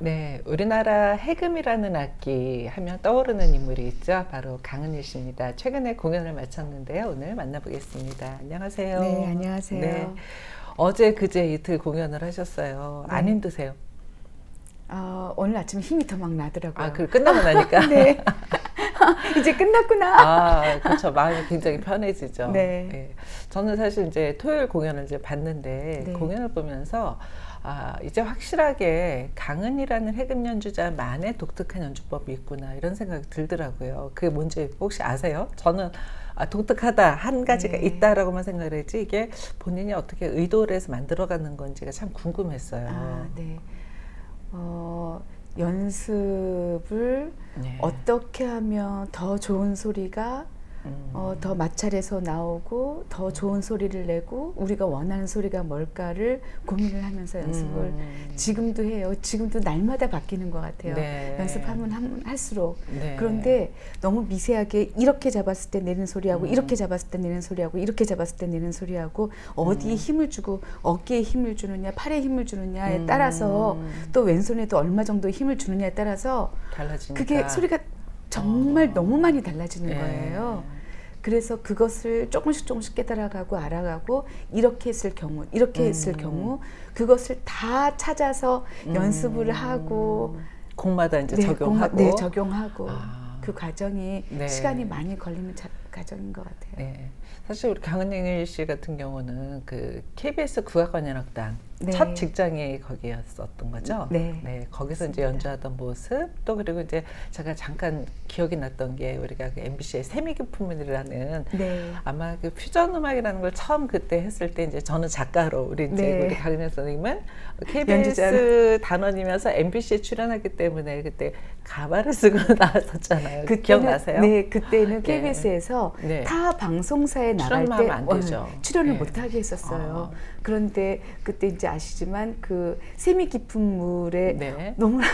네, 우리나라 해금이라는 악기 하면 떠오르는 인물이 있죠. 바로 강은일 씨입니다. 최근에 공연을 마쳤는데요. 오늘 만나보겠습니다. 네, 안녕하세요. 네, 안녕하세요. 어제 그제 이틀 공연을 하셨어요. 안 네. 힘드세요? 오늘 아침 힘이 더 막 아, 나더라고요. 그 끝나고 나니까. 네. 이제 끝났구나. 아, 그렇죠. 마음이 굉장히 편해지죠. 네. 예. 저는 사실 이제 토요일 공연을 이제 봤는데 네. 공연을 보면서 이제 확실하게 강은이라는 해금 연주자만의 독특한 연주법이 있구나 이런 생각이 들더라고요. 그게 뭔지 혹시 아세요? 저는 독특하다 한 가지가 네. 있다라고만 생각을 했지 이게 본인이 어떻게 의도를 해서 만들어가는 건지가 참 궁금했어요. 네. 연습을 네. 어떻게 하면 더 좋은 소리가 더 마찰해서 나오고 더 좋은 소리를 내고 우리가 원하는 소리가 뭘까를 고민을 하면서 연습을 지금도 해요. 지금도 날마다 바뀌는 것 같아요. 네. 연습하면 할수록. 네. 그런데 너무 미세하게 이렇게 잡았을 때 내는 소리하고 이렇게 잡았을 때 내는 소리하고 이렇게 잡았을 때 내는 소리하고 어디에 힘을 주고 어깨에 힘을 주느냐 팔에 힘을 주느냐에 따라서 또 왼손에도 얼마 정도 힘을 주느냐에 따라서 달라지니까. 그게 소리가 정말 너무 많이 달라지는 예. 거예요. 그래서 그것을 조금씩 깨달아가고 알아가고 이렇게 했을 경우 이렇게 했을 경우 그것을 다 찾아서 연습을 하고 곡마다 이제 네, 적용하고. 네, 적용하고 그 과정이 네. 시간이 많이 걸리는 과정인 것 같아요. 네. 사실 우리 강은일 씨 같은 경우는 그 KBS 국악관현악단 네. 첫 직장이 거기였었던 거죠. 네. 거기서 이제 연주하던 모습 또 그리고 이제 제가 잠깐 기억이 났던 게 우리가 그 MBC의 세미기품이라는 네. 아마 그 퓨전 음악이라는 걸 처음 그때 했을 때 이제 저는 작가로 우리 이제 네. 우리 강은일 선생님은 KBS 연주자로. 단원이면서 MBC에 출연하기 때문에 그때 가발을 쓰고 나왔었잖아요. 그때는, 기억나세요? 네, 그때는 네. KBS에서 네. 타 방송사에 나갈 출연만 때 하면 안 되죠. 출연을 네. 못하게 했었어요. 그런데 그때 이제 아시지만 그 세미 깊은 물에 네. 너무나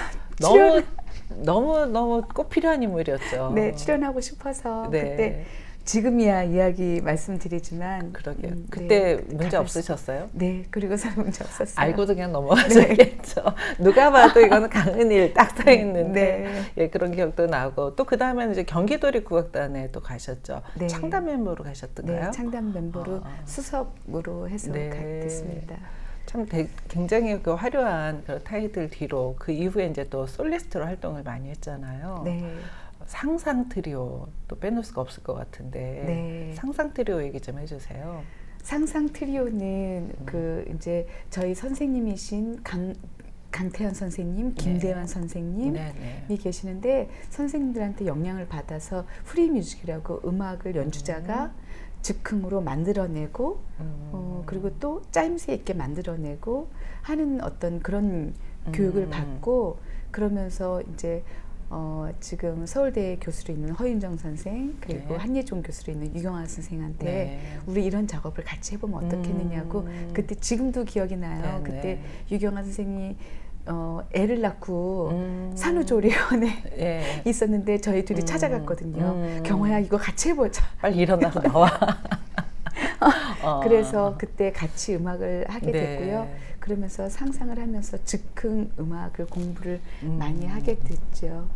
너무 꼭 필요한 인물이었죠. 네, 출연하고 싶어서 네. 그때 지금이야 이야기 말씀드리지만 그러게요. 그때 그때 문제 가봤어요. 없으셨어요? 네, 그리고서는 문제 없었어요. 알고도 그냥 넘어가셨겠죠. 누가 봐도 이거는 강은일 딱 써 있는데 네. 예, 그런 기억도 나고 또 그 다음에는 이제 경기도립 국악단에 또 가셨죠. 네. 창단 멤버로 가셨던가요? 네, 창단 멤버로 수석으로 해서 네. 됐습니다. 참 굉장히 그 화려한 그 타이틀 뒤로 그 이후에 이제 또 솔리스트로 활동을 많이 했잖아요. 네. 상상 트리오 또 빼놓을 수가 없을 것 같은데 네. 상상 트리오 얘기 좀 해주세요. 상상 트리오는 그 이제 저희 선생님이신 강태현 선생님, 김대환 선생님이 네네. 계시는데 선생님들한테 영향을 받아서 프리뮤직이라고 음악을 연주자가 즉흥으로 만들어내고 그리고 또 짜임새 있게 만들어내고 하는 어떤 그런 교육을 받고 그러면서 이제 지금 서울대 교수로 있는 허윤정 선생 그리고 네. 한예종 교수로 있는 유경아 선생한테 네. 우리 이런 작업을 같이 해보면 어떻겠느냐고 그때 지금도 기억이 나요. 네, 그때 네. 유경아 선생이 애를 낳고 산후조리원에 예. 있었는데 저희 둘이 찾아갔거든요. 경화야 이거 같이 해보자. 빨리 일어나서 나와. 그래서 그때 같이 음악을 하게 네. 됐고요. 그러면서 상상을 하면서 즉흥 음악을 공부를 많이 하게 됐죠.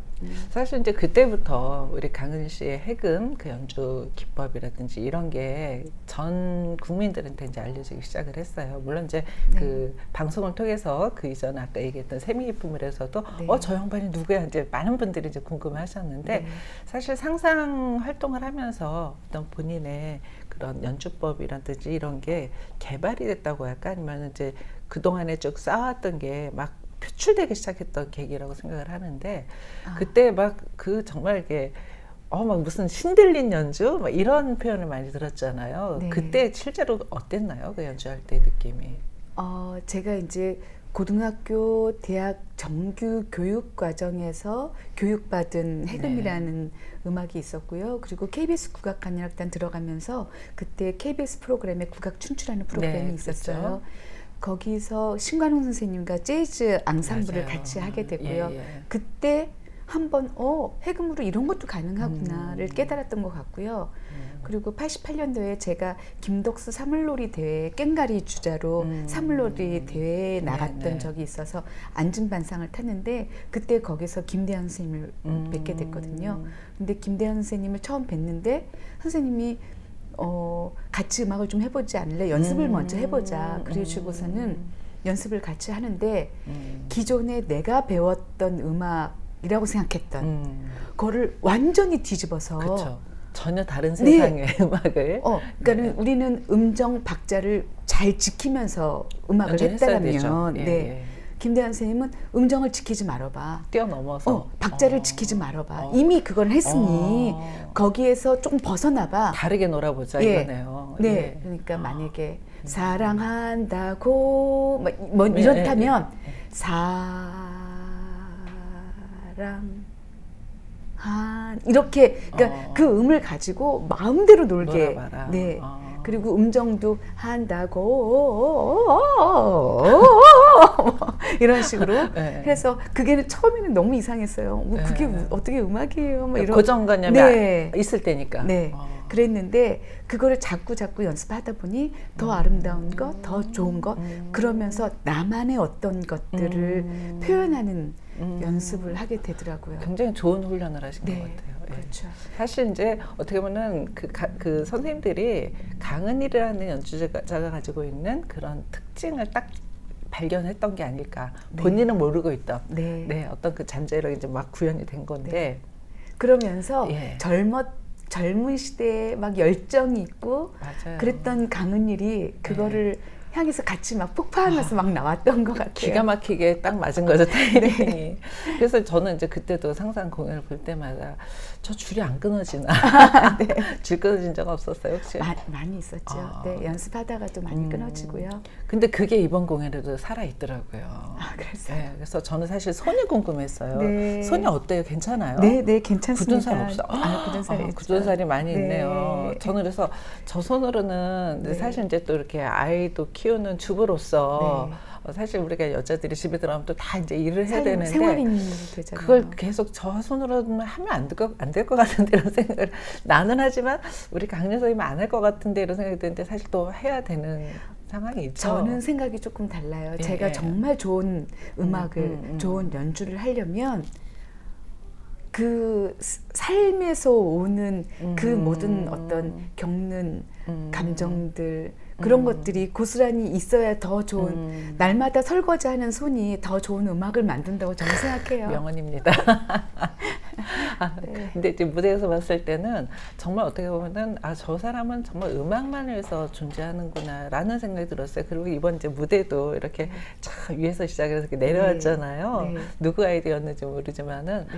사실 이제 그때부터 우리 강은 씨의 해금 그 연주 기법이라든지 이런 게 전 국민들한테 이제 알려지기 시작을 했어요. 물론 이제 네. 그 방송을 통해서 그 이전 아까 얘기했던 세미기품을에서도 네. 저 양반이 누구야 이제 많은 분들이 이제 궁금해하셨는데 네. 사실 상상 활동을 하면서 어떤 본인의 그런 연주법이라든지 이런 게 개발이 됐다고 할까 아니면 이제 그 동안에 쭉 쌓아왔던 게 막 표출되기 시작했던 계기라고 생각을 하는데 그때 막 그 정말 이게 막 무슨 신들린 연주 막 이런 표현을 많이 들었잖아요. 네. 그때 실제로 어땠나요? 그 연주할 때 느낌이? 제가 이제 고등학교, 대학 정규 교육 과정에서 교육받은 해금이라는 음악이 있었고요. 그리고 KBS 국악관현악단 들어가면서 그때 KBS 프로그램에 국악 춘추라는 프로그램이 네, 있었어요. 그렇죠. 거기서 신관홍 선생님과 재즈 앙상블을 맞아요. 같이 하게 됐고요. 예. 그때 한번 해금으로 이런 것도 가능하구나를 깨달았던 것 같고요. 그리고 88년도에 제가 김덕수 사물놀이 대회 깽가리 주자로 사물놀이 대회에 나갔던 네. 적이 있어서 안중반상을 탔는데 그때 거기서 김대현 선생님을 뵙게 됐거든요. 근데 김대현 선생님을 처음 뵀는데 선생님이 같이 음악을 좀 해보지 않을래? 연습을 먼저 해보자. 그러시고서는 연습을 같이 하는데 기존에 내가 배웠던 음악이라고 생각했던 그거를 완전히 뒤집어서 그렇죠. 전혀 다른 세상의 음악을 그러니까는 우리는 음정 박자를 잘 지키면서 음악을 했어야 했다면 되죠. 김대한 선생님은 음정을 지키지 말아봐. 뛰어넘어서 박자를 지키지 말아봐. 이미 그건 했으니 거기에서 조금 벗어나봐. 다르게 놀아보자 이거네요. 네, 그러니까 만약에 사랑한다고 뭐 이렇다면 이렇게 그러니까 그 음을 가지고 마음대로 놀게. 놀아봐라. 네. 그리고 음정도 한다고 이런 식으로 해서 그게 처음에는 너무 이상했어요. 그게 어떻게 음악이에요? 뭐 이런 고정관념이 있을 때니까. 네. 그랬는데 그거를 자꾸 연습하다 보니 더 아름다운 것, 더 좋은 것 그러면서 나만의 어떤 것들을 표현하는 연습을 하게 되더라고요. 굉장히 좋은 훈련을 하신 것 같아요. 그렇죠. 사실 이제 어떻게 보면 그 선생님들이 강은이라는 연주자가 가지고 있는 그런 특징을 딱 발견했던 게 아닐까. 본인은 모르고 있던 어떤 그 잠재력이 이제 막 구현이 된 건데 그러면서 젊은 시대에 막 열정이 있고 맞아요. 그랬던 강은일이 그거를 향해서 같이 막 폭파하면서 막 나왔던 것 같아요. 기가 막히게 딱 맞은 거죠, 타이밍이. 그래서 저는 이제 그때도 상상 공연을 볼 때마다 저 줄이 안 끊어지나. 줄 끊어진 적 없었어요, 혹시? 많이 있었죠. 네, 연습하다가도 많이 끊어지고요. 근데 그게 이번 공연에도 살아있더라고요. 그랬어요? 네, 그래서 저는 사실 손이 궁금했어요. 네. 손이 어때요? 괜찮아요? 네, 괜찮습니다. 굳은 살 없어? 굳은 살이 굳은 살이 많이 네. 있네요. 저는 그래서 저 손으로는 사실 이제 또 이렇게 아이도 키우는 주부로서 사실 우리가 여자들이 집에 들어가면 또 다 이제 일을 해야 되는데 생활인이 되잖아요. 그걸 계속 저 손으로는 하면 안 될 것 같은데 이런 생각을 나는 하지만 우리 강연 선생님은 안 할 것 같은데 이런 생각이 드는데 사실 또 해야 되는 상황이 있죠. 저는 생각이 조금 달라요. 제가 정말 좋은 음악을 좋은 연주를 하려면 그 삶에서 오는 그 모든 어떤 겪는 감정들 그런 것들이 고스란히 있어야 더 좋은 날마다 설거지하는 손이 더 좋은 음악을 만든다고 저는 생각해요. 명언입니다. 근데 이제 무대에서 봤을 때는 정말 어떻게 보면은 저 사람은 정말 음악만 위해서 존재하는구나 라는 생각이 들었어요. 그리고 이번 이제 무대도 이렇게 차 위에서 시작해서 이렇게 내려왔잖아요. 누구 아이디어였는지 모르지만은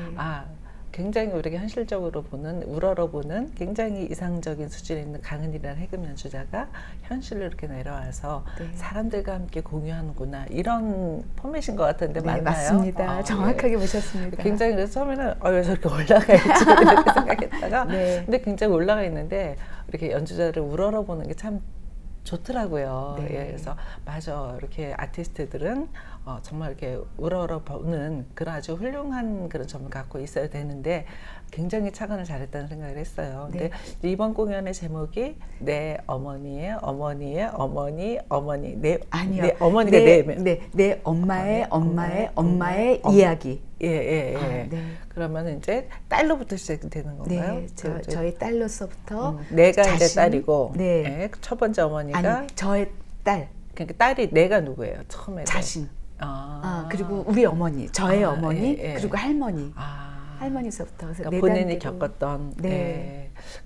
굉장히 우리가 현실적으로 보는 우러러보는 굉장히 이상적인 수준에 있는 강은이라는 해금 연주자가 현실로 이렇게 내려와서 사람들과 함께 공유하는구나 이런 포맷인 것 같은데 맞나요? 맞습니다. 정확하게 보셨습니다. 굉장히 그래서 처음에는 왜 저렇게 올라가 있지 이렇게 생각했다가 근데 굉장히 올라가 있는데 이렇게 연주자를 우러러보는 게 참 좋더라고요. 그래서 맞아 이렇게 아티스트들은 정말 이렇게 우러러 보는 그런 아주 훌륭한 그런 점을 갖고 있어야 되는데 굉장히 착안을 잘했다는 생각을 했어요. 근데 이번 공연의 제목이 내 어머니의 어머니의 어머니 내 어머니가 내 엄마의 이야기. 그러면 이제 딸로부터 시작이 되는 건가요? 네, 저희 딸로서부터 내가 이제 딸이고 첫 번째 어머니가 저의 딸. 그러니까 딸이 내가 누구예요? 처음에 자신. 그리고 우리 어머니, 저의 어머니, 그리고 할머니. 할머니서부터 그러니까 본인이 겪었던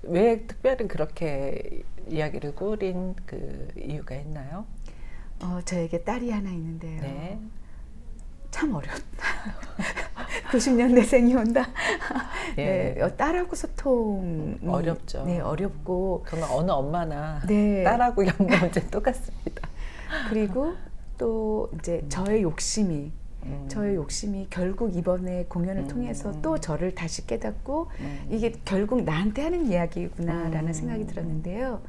왜 특별히 그렇게 이야기를 꾸린 그 이유가 있나요? 저에게 딸이 하나 있는데요. 참 어렵다. 90년대생이 온다. 딸하고 소통이 어렵죠. 어렵고. 그건 어느 엄마나 딸하고 겪는 문제 똑같습니다. 그리고 또 이제 저의 욕심이 결국 이번에 공연을 통해서 또 저를 다시 깨닫고 이게 결국 나한테 하는 이야기구나라는 생각이 들었는데요.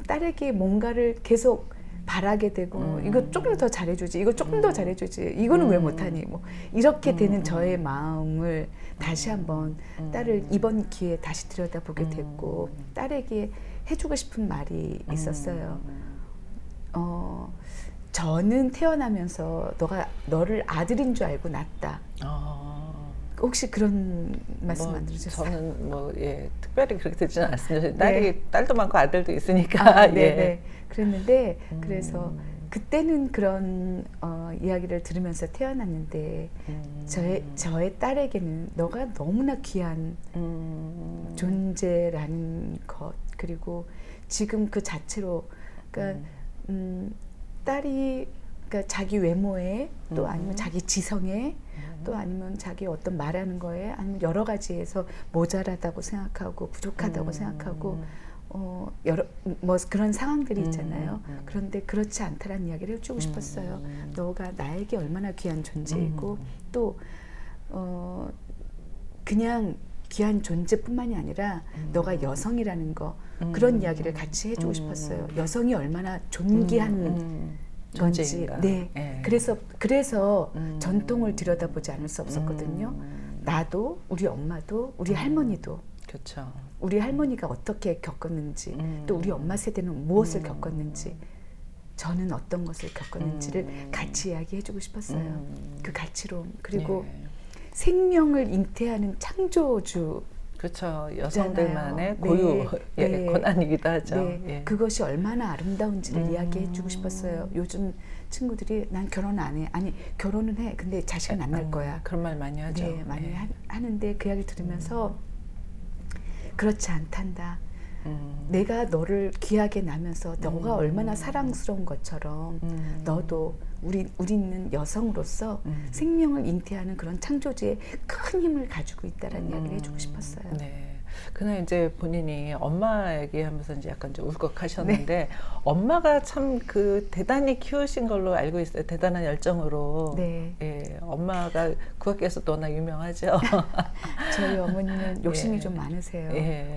딸에게 뭔가를 계속 바라게 되고 이거 조금 더 잘해주지, 이거 조금 더 잘해주지, 이거는 왜 못하니, 뭐 이렇게 되는 저의 마음을 다시 한번 딸을 이번 기회에 다시 들여다보게 됐고 딸에게 해주고 싶은 말이 있었어요. 저는 태어나면서 너를 아들인 줄 알고 낳았다. 혹시 그런 말씀 안 들으셨어요? 저는 특별히 그렇게 듣지는 않습니다. 딸도 많고 아들도 있으니까. 네네. 그랬는데 그래서 그때는 그런 이야기를 들으면서 태어났는데 저의 딸에게는 너가 너무나 귀한 존재라는 것, 그리고 지금 그 자체로 그러니까 딸이 그러니까 자기 외모에 또 아니면 자기 지성에 또 아니면 자기 어떤 말하는 거에 아니면 여러 가지에서 모자라다고 생각하고 부족하다고 생각하고 여러 뭐 그런 상황들이 있잖아요. 그런데 그렇지 않다라는 이야기를 해주고 싶었어요. 너가 나에게 얼마나 귀한 존재이고 또 그냥 귀한 존재뿐만이 아니라 너가 여성이라는 거 그런 이야기를 같이 해주고 싶었어요. 여성이 얼마나 존귀한 건지. 존재인가. 네. 그래서 전통을 들여다보지 않을 수 없었거든요. 나도 우리 엄마도 우리 할머니도 그렇죠. 우리 할머니가 어떻게 겪었는지 또 우리 엄마 세대는 무엇을 겪었는지 저는 어떤 것을 겪었는지를 같이 이야기해주고 싶었어요. 그 가치론 그리고 생명을 잉태하는 창조주. 그렇죠. 여성들만의 고유 권한이기도 하죠. 네. 그것이 얼마나 아름다운지를 이야기해주고 싶었어요. 요즘 친구들이 난 결혼 안 해. 아니 결혼은 해. 근데 자식은 안 날 거야. 그런 말 많이 하죠. 네, 많이 하는데 그 이야기 들으면서 그렇지 않단다. 내가 너를 귀하게 낳으면서 너가 얼마나 사랑스러운 것처럼 너도 우리는 여성으로서 생명을 잉태하는 그런 창조주의 큰 힘을 가지고 있다라는 이야기를 해주고 싶었어요. 네. 그날 이제 본인이 엄마 얘기하면서 이제 약간 좀 울컥하셨는데 엄마가 참 그 대단히 키우신 걸로 알고 있어요. 대단한 열정으로. 네. 예, 엄마가 국악계에서 또 워낙 유명하죠. 저희 어머니는 욕심이 좀 많으세요.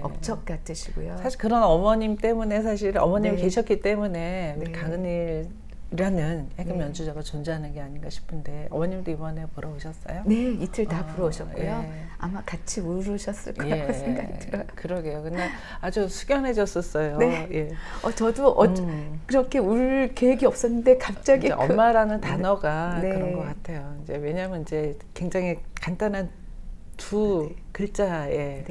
업적 같으시고요. 사실 그런 어머님 때문에 사실 어머님이 계셨기 때문에 우리 네. 강은일이라는 해금 연주자가 존재하는 게 아닌가 싶은데 어머님도 이번에 보러 오셨어요? 네, 이틀 다 보러 오셨고요. 아마 같이 울으셨을 거라고 생각이 들어요. 그러게요. 그날 아주 숙연해졌었어요. 네. 저도 그렇게 울 계획이 없었는데 갑자기 엄마라는 단어가 그런 것 같아요. 이제 왜냐하면 이제 굉장히 간단한 두 글자의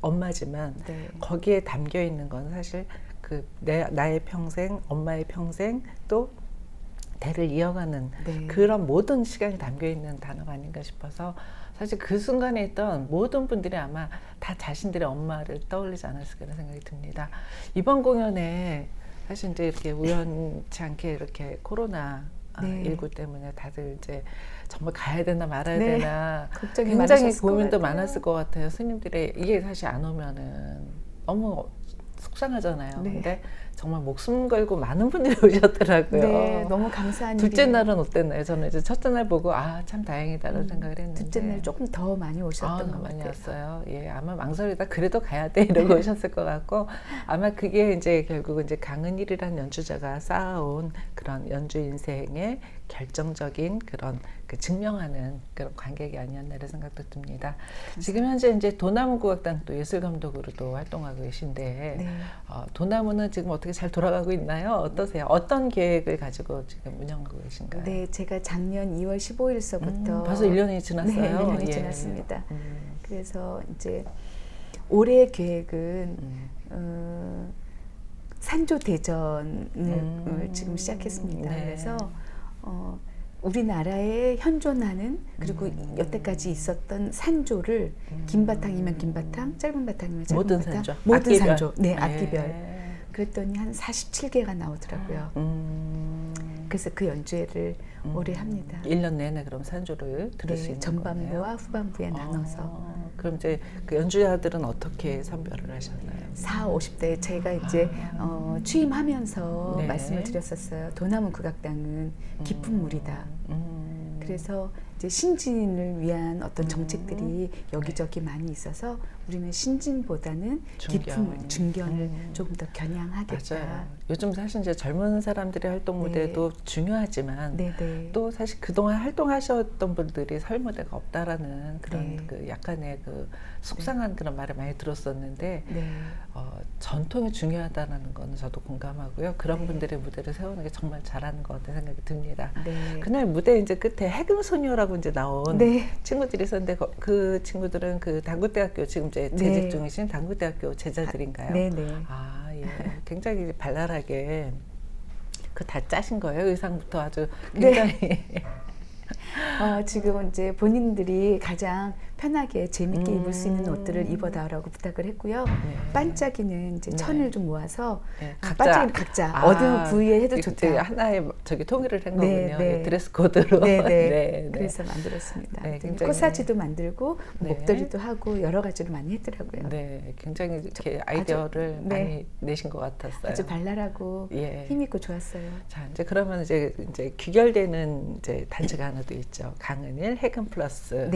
엄마지만 거기에 담겨 있는 건 사실 그 나의 평생, 엄마의 평생 또 대를 이어가는 그런 모든 시간이 담겨 있는 단어가 아닌가 싶어서 사실 그 순간에 있던 모든 분들이 아마 다 자신들의 엄마를 떠올리지 않았을까 생각이 듭니다. 이번 공연에 사실 이제 이렇게 우연치 않게 이렇게 코로나 19 때문에 다들 이제 정말 가야 되나 말아야 되나 굉장히 고민도 많았을 것 같아요. 스님들의 이게 사실 안 오면은 너무 속상하잖아요. 근데 정말 목숨 걸고 많은 분들이 오셨더라고요. 네, 너무 감사한 둘째 일이에요. 날은 어땠나요? 저는 이제 첫째 날 보고 참 다행이다라는 생각을 했는데 둘째 날 조금 더 많이 오셨던 것 많이 같아요. 왔어요. 아마 망설이다 그래도 가야 돼 이러고 오셨을 것 같고 아마 그게 이제 결국 이제 강은일이라는 연주자가 쌓아온 그런 연주 인생의 결정적인 그런 그 증명하는 그런 관객이 아니었나 이런 생각도 듭니다. 지금 현재 이제 도나무국악단 또 예술감독으로도 활동하고 계신데 도나무는 지금 어떻게 잘 돌아가고 있나요? 어떠세요? 어떤 계획을 가지고 지금 운영하고 계신가요? 네, 제가 작년 2월 15일서부터 벌써 1년이 지났어요? 네, 1년이 지났습니다. 그래서 이제 올해 계획은 산조 대전을 지금 시작했습니다. 그래서 우리나라에 현존하는 그리고 여태까지 있었던 산조를 긴 바탕이면 긴 바탕, 짧은 바탕이면 짧은 모든 바탕, 산조, 모든 악기별. 산조, 네, 악기별. 그랬더니 한 47개가 나오더라고요. 그래서 그 연주회를 올해 합니다. 1년 내내 그럼 산조를 들을 수 있는 전반부와 거네요? 후반부에 나눠서. 그럼 이제 그 연주자들은 어떻게 선별을 하셨나요? 40, 50대 제가 이제 취임하면서 말씀을 드렸었어요. 도나무 국악당은 깊은 물이다. 그래서 이제 신진을 위한 어떤 정책들이 여기저기 많이 있어서 우리는 신진보다는 기품을, 중견을 조금 더 겨냥하겠다. 맞아요. 요즘 사실 이제 젊은 사람들의 활동 무대도 중요하지만 네네. 또 사실 그동안 활동하셨던 분들이 설 무대가 없다라는 그런 그 약간의 그 속상한 그런 말을 많이 들었었는데 전통이 중요하다는 거는 저도 공감하고요. 그런 분들의 무대를 세우는 게 정말 잘하는 것 같다는 생각이 듭니다. 그날 무대 이제 끝에 해금소녀라고 이제 나온 친구들이 있었는데 그 친구들은 그 당구대학교 지금 이제 재직 중이신 당구대학교 제자들인가요? 네네. 아, 예. 굉장히 발랄하게 그 다 짜신 거예요? 의상부터 아주 굉장히. 지금 이제 본인들이 가장 편하게 재밌게 입을 수 있는 옷들을 입어달라고 부탁을 했고요. 반짝이는 이제 천을 좀 모아서 반짝이는 각자 어느 부위에 해도 좋다. 하나의 저기 통일을 한 거군요. 드레스 코드로. 그래서 만들었습니다. 굉장히 코사지도 만들고 목도리도 하고 여러 가지를 많이 했더라고요. 네, 굉장히 이렇게 아이디어를 많이 내신 것 같았어요. 아주 발랄하고 힘있고 좋았어요. 자, 이제 그러면 이제 귀결되는 이제 단체가 하나 더 있죠. 강은일, 해금 플러스.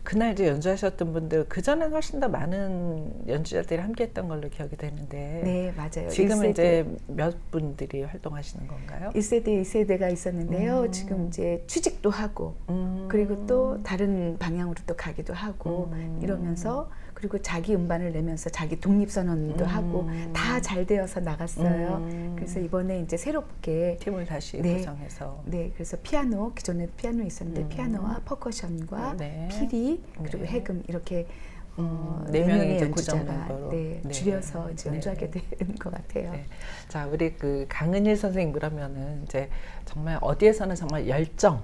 그날 이제 연주하셨던 분들 그 전에는 훨씬 더 많은 연주자들이 함께했던 걸로 기억이 되는데. 네, 맞아요. 지금은 이제 몇 분들이 활동하시는 건가요? 1세대, 2세대가 있었는데요. 지금 이제 취직도 하고 그리고 또 다른 방향으로 또 가기도 하고 이러면서 그리고 자기 음반을 내면서 자기 독립선언도 하고 다 잘 되어서 나갔어요. 그래서 이번에 이제 새롭게 팀을 다시 구성해서. 그래서 피아노, 기존에 피아노 있었는데 피아노와 퍼커션과 피리 그리고 해금 이렇게 4명의 연주자가 줄여서 이제 연주하게 되는 것 같아요. 자, 우리 그 강은일 선생님 그러면은 이제 정말 어디에서는 정말 열정,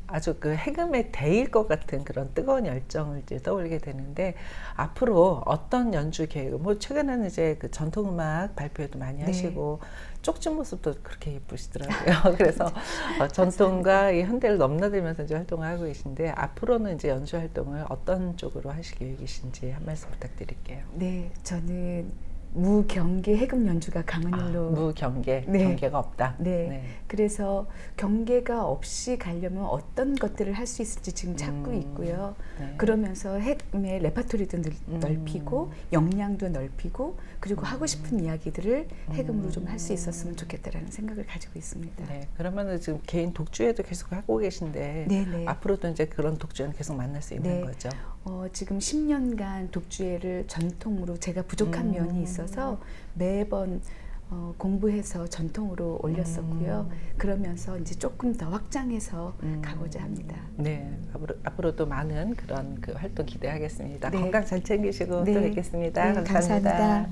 아주 그 해금에 대일 것 같은 그런 뜨거운 열정을 이제 떠올리게 되는데 앞으로 어떤 연주 계획, 뭐 최근에는 이제 그 전통음악 발표도 많이 하시고 쪽지 모습도 그렇게 예쁘시더라고요. 그래서 전통과 이 현대를 넘나들면서 이제 활동을 하고 계신데 앞으로는 이제 연주 활동을 어떤 쪽으로 하실 계획이신지 한 말씀 부탁드릴게요. 네, 저는 무경계 해금 연주가 강은일로 무경계, 경계가 없다. 그래서 경계가 없이 가려면 어떤 것들을 할 수 있을지 지금 찾고 있고요. 그러면서 해금의 레파토리도 넓히고 역량도 넓히고 그리고 하고 싶은 이야기들을 해금으로 좀 할 수 있었으면 좋겠다라는 생각을 가지고 있습니다. 그러면은 지금 개인 독주회도 계속 하고 계신데 앞으로도 이제 그런 독주회는 계속 만날 수 있는 거죠? 지금 10년간 독주회를 전통으로 제가 부족한 면이 있어서 매번 공부해서 전통으로 올렸었고요. 그러면서 이제 조금 더 확장해서 가고자 합니다. 네, 앞으로도 많은 그런 그 활동 기대하겠습니다. 건강 잘 챙기시고 또 뵙겠습니다. 감사합니다.